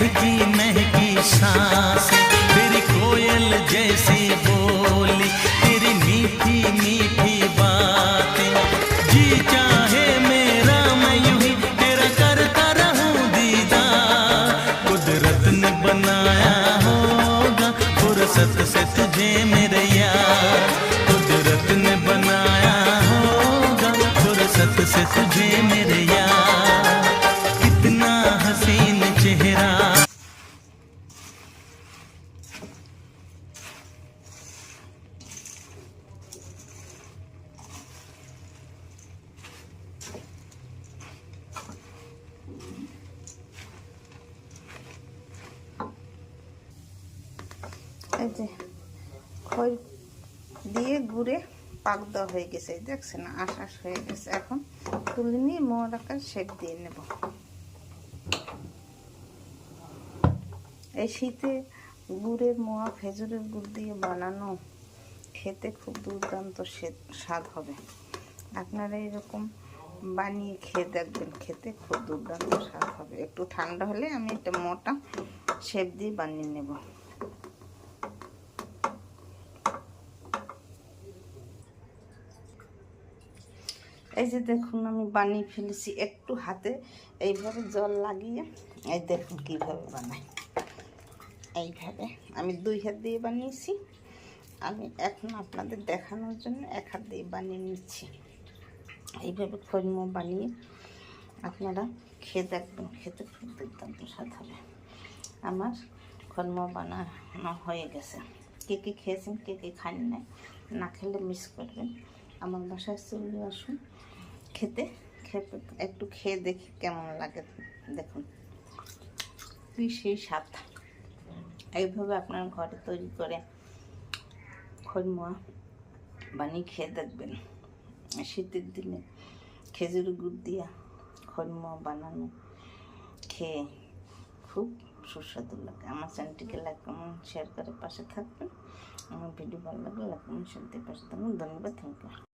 महकी महकी सांसें, तेरी कोयल जैसी बोली, तेरी मीठी मीठी बातें, जी चाहे मेरा मैं यूं ही तेरा करता रहूं दीदार। कुदरत ने बनाया होगा फुर्सत से तुझे मेरे यार, कुदरत ने बनाया होगा फुर्सत से तुझे मेरे यार। कितना हसीन चेहरा। এই যে খই দিয়ে গুড়ে পাক দেওয়া হয়ে গেছে, দেখছেন আশ হয়ে গেছে। এখন তুলে নিয়ে মোয়ার আকার শেপ দিয়ে নেব। এই শীতে গুড়ের মোয়া খেজুরের গুড় দিয়ে বানানো খেতে খুব দুর্দান্ত স্বাদ হবে। আপনারা এরকম বানিয়ে খেয়ে দেখবেন, খেতে খুব দুর্দান্ত স্বাদ হবে। একটু ঠান্ডা হলে আমি একটা মোটা শেপ দিয়ে বানিয়ে নেব। এই যে দেখুন আমি বানিয়ে ফেলেছি, একটু হাতে এইভাবে জল লাগিয়ে এই দেখুন কীভাবে বানাই। এইভাবে আমি 2 হাত দিয়ে বানিয়েছি, আমি এখন আপনাদের দেখানোর জন্য 1 হাত দিয়ে বানিয়ে নিচ্ছি। এইভাবে খৈমো বানিয়ে আপনারা খেয়ে দেখবেন, খেতে খুব দুর্দান্ত স্বাদ হবে। আমার খৈমো বানানো হয়ে গেছে। কে কে খেয়েছেন, কে কে খান না খেলে মিস করবেন। আমার বাসায় চলে আসুন খেতে, একটু খেয়ে দেখি কেমন লাগে। দেখুন তুই সেই স্বাদ। এইভাবে আপনার ঘরে তৈরি করে খৈমা বানিয়ে খেয়ে দেখবেন। শীতের দিনে খেজুর গুড় দিয়া খৈমা বানানো খেয়ে খুব সুস্বাদু লাগে। আমার চ্যানেলটিকে লাইক কমেন্ট শেয়ার করে পাশে থাকবেন। আমার ভিডিও ভালো লাগলে লাইক কমেন্ট শেয়ার দিয়ে পাশে থাকবেন। ধন্যবাদ, থ্যাংক ইউ।